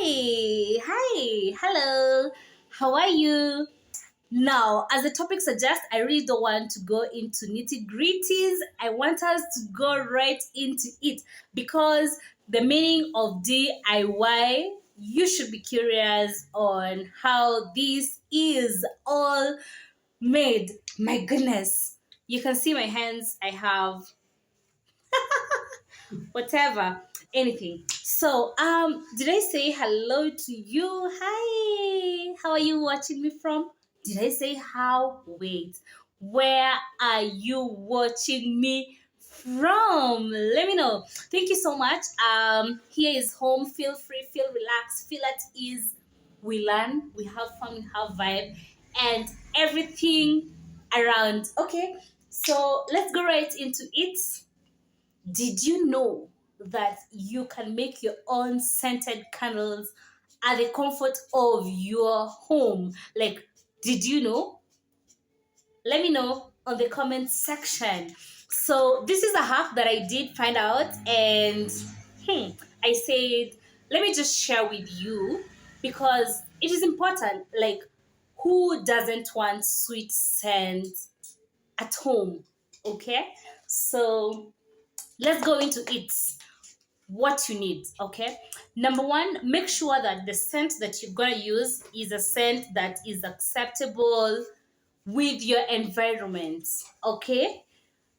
Hi, hello. How are you? Now, as the topic suggests, I really don't want to go into nitty gritties. I want us to go right into it because the meaning of DIY, you should be curious on how this is all made. My goodness. You can see my hands. I have whatever, anything. So, did I say hello to you? Hi, how are you watching me from? Did I say how? Wait, where are you watching me from? Let me know. Thank you so much. Here is home. Feel free, feel relaxed, feel at ease. We learn, we have fun, we have vibe, and everything around. Okay, so let's go right into it. Did you know that you can make your own scented candles at the comfort of your home? Like, did you know? Let me know on the comment section. So, this is a hack that I did find out, and I said, let me just share with you because it is important. Like, who doesn't want sweet scent at home? Okay, so let's go into it. What you need. Okay, number one, make sure that the scent that you're going to use is a scent that is acceptable with your environment. Okay,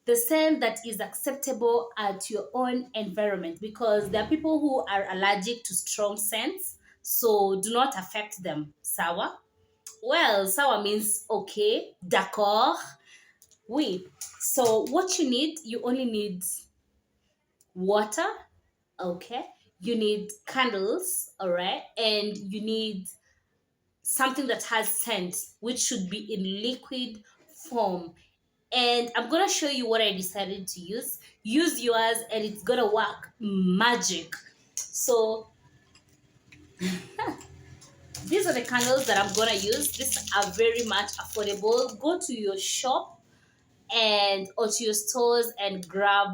the scent that is acceptable at your own environment, because there are people who are allergic to strong scents, so do not affect them. Sour, well, sour means okay, d'accord, oui. So what you need, you only need water. Okay, you need candles, all right, and you need something that has scent, which should be in liquid form. And I'm gonna show you what I decided to use. Use yours and it's gonna work magic. So these are the candles that I'm gonna use. These are very much affordable. Go to your shop and or to your stores and grab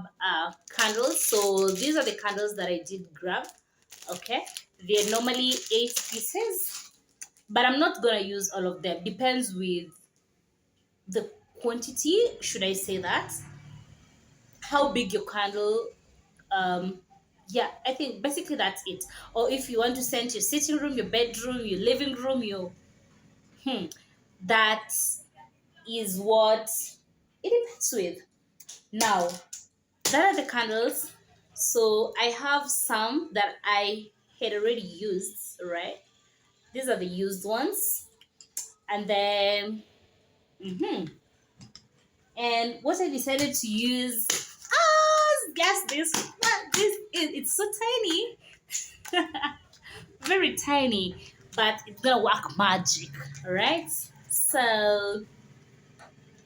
candles. So these are the candles that I did grab. Okay, they're normally 8 pieces, but I'm not gonna use all of them. Depends with the quantity, should I say that, how big your candle. um yeah, I think basically that's it. Or if you want to send your sitting room, your bedroom, your living room, your that is what it depends with. Now, that are the candles. So I have some that I had already used, right? These are the used ones. And then, and what I decided to use, guess this. It's so tiny, very tiny, but it's gonna work magic, all right? So,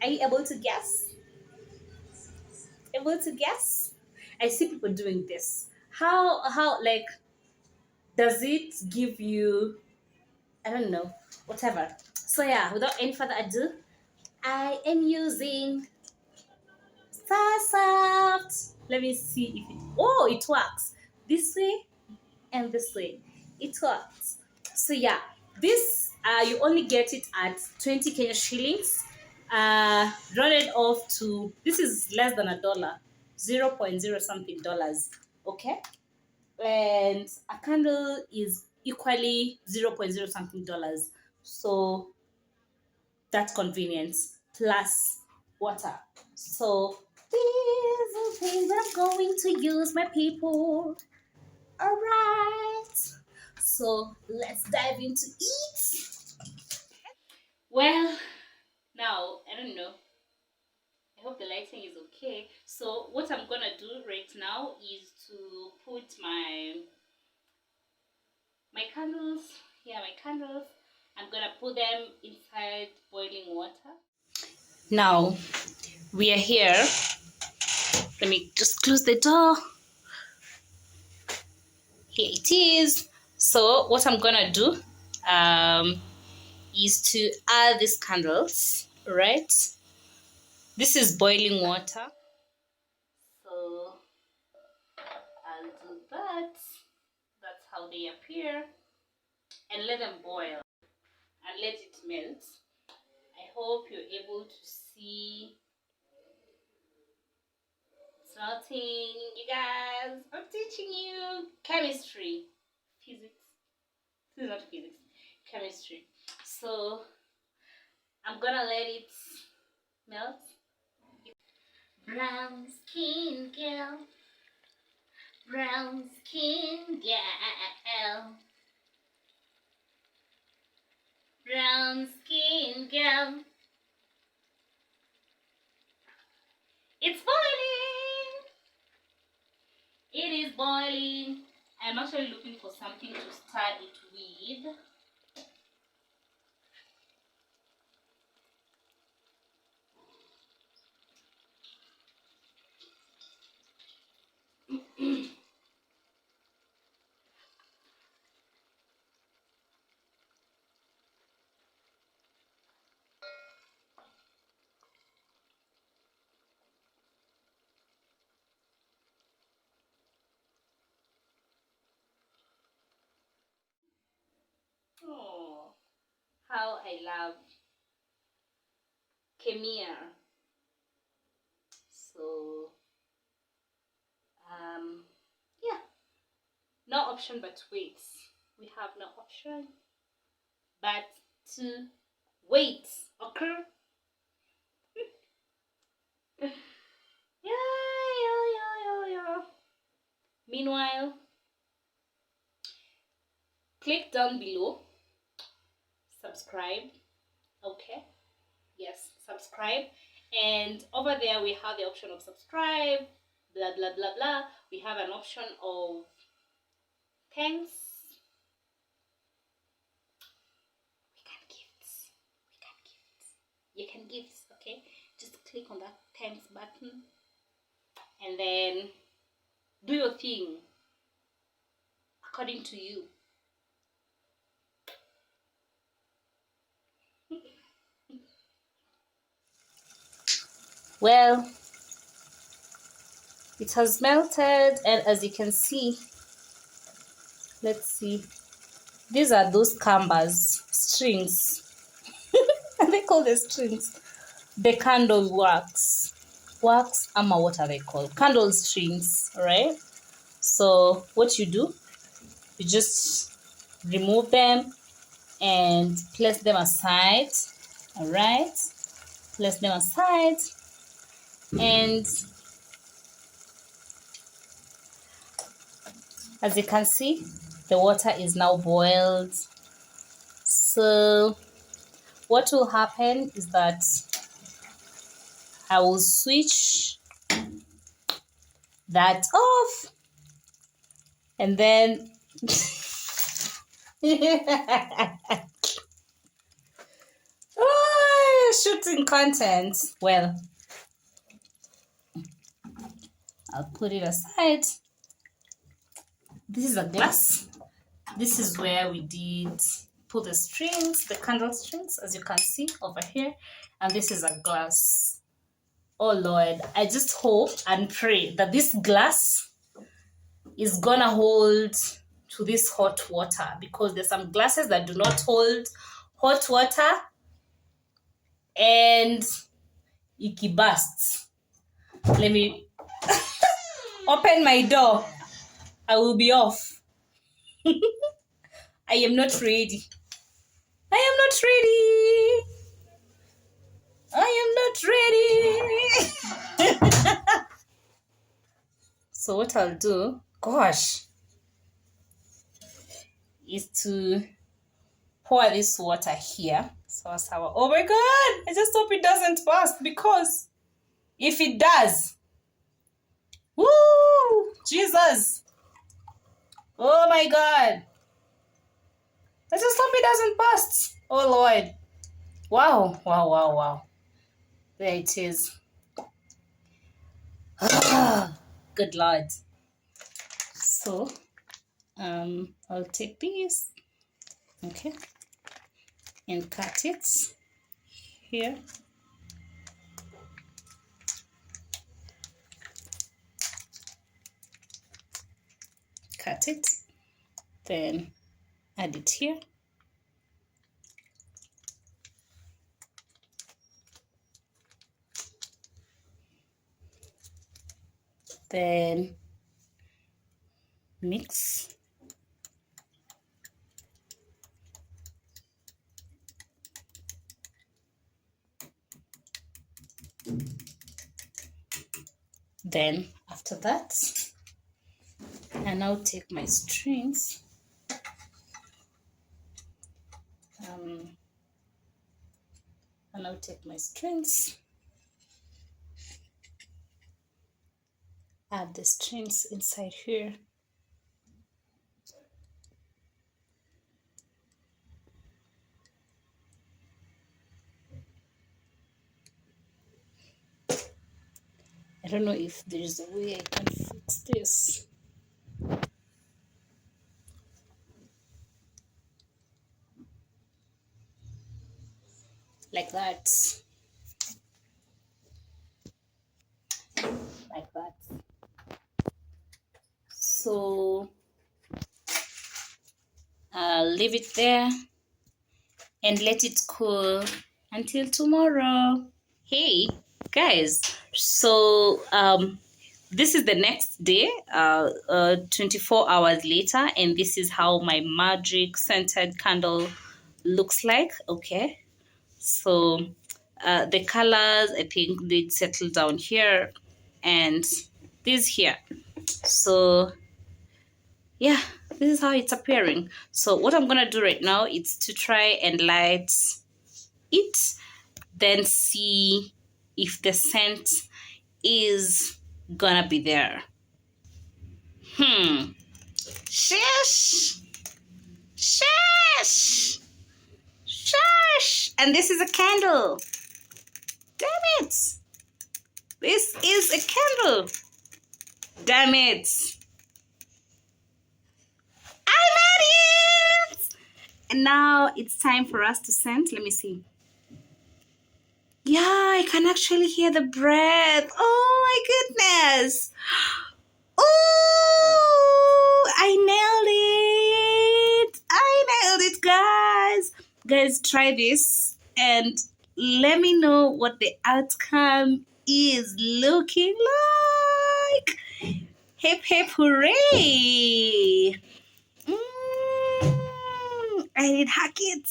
are you able to guess? Able to guess? I see people doing this. How like does it give you, I don't know, whatever. So yeah, without any further ado, I am using Starsoft. Let me see if it, oh, it works. This way and this way. It works. So yeah, this you only get it at 20 Kenya shillings. Rounded off to, this is less than $1, 0.0 something dollars. Okay, and a candle is equally 0.0 something dollars. So that's convenience plus water. So these are things that I'm going to use, my people. All right. So let's dive into it. Well, now I don't know. I hope the lighting is okay. So what I'm gonna do right now is to put my candles. Yeah, my candles. I'm gonna put them inside boiling water. Now we are here. Let me just close the door. Here it is. So what I'm gonna do um, is to add these candles, right? This is boiling water. So I'll do that. That's how they appear. and let them boil and let it melt. I hope you're able to see it's melting. You guys, I'm teaching you chemistry, physics. This is not physics, chemistry. So I'm gonna let it melt. Brown skin girl, brown skin girl, brown skin girl. It's boiling. It is boiling. I'm actually looking for something to stir it with. Oh, how I love Kemia. So, yeah, no option but wait. We have no option but to wait. Okay? Yeah. Meanwhile, click down below, subscribe. Okay? Yes, subscribe. And over there, we have the option of subscribe, blah, blah, blah, blah. We have an option of thanks. We can gifts. We can gifts. You can gifts, okay? Just click on that thanks button and then do your thing according to you. Well, it has melted, and as you can see, let's see, these are those canvas strings. They call the strings the candle wax ama, what are they called, candle strings, right? So what you do, you just remove them and place them aside. All right, place them aside, and as you can see, the water is now boiled. So what will happen is that I will switch that off, and then shooting content. Well, I'll put it aside. This is a glass. This is where we did put the strings, the candle strings, as you can see over here. And this is a glass. Oh Lord, I just hope and pray that this glass is gonna hold to this hot water, because there's some glasses that do not hold hot water and it bursts. Let me open my door. I will be off. I am not ready. I am not ready. I am not ready. So what I'll do, gosh, is to pour this water here. Sour. Oh my God, I just hope it doesn't burst, because if it does, woo, Jesus. Oh my God. I just hope it doesn't burst. Oh Lord. Wow. There it is. Good Lord. So, I'll take this, okay, and cut it here. Cut it, then add it here. Then mix. Then after that, I now take my strings. I now take my strings, add the strings inside here. I don't know if there's a way I can fix this. Like that. Like that. So I'll leave it there and let it cool until tomorrow. Hey guys, so this is the next day, 24 hours later, and this is how my magic scented candle looks like. Okay, so the colors, I think they settle down here and this here. So yeah, this is how it's appearing. So what I'm gonna do right now is to try and light it, then see if the scent is gonna be there. Shush, shush, shush. And this is a candle. Damn it, this is a candle. Damn it, I made it. And now it's time for us to scent. Let me see. Yeah, I can actually hear the breath. Oh my goodness. Oh, I nailed it. I nailed it, guys. Guys, try this and let me know what the outcome is looking like. Hip, hip, hooray. I did hack it.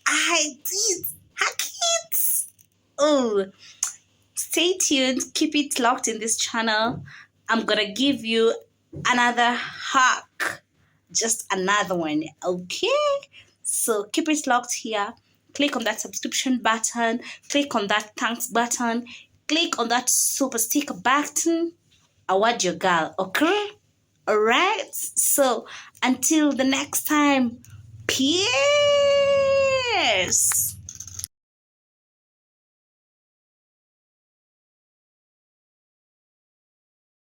I did hack it. Oh, stay tuned. Keep it locked in this channel. I'm gonna give you another hack, just another one. Okay, so keep it locked here. Click on that subscription button, click on that thanks button, click on that super sticker button. Award your girl. Okay, all right, so until the next time, peace.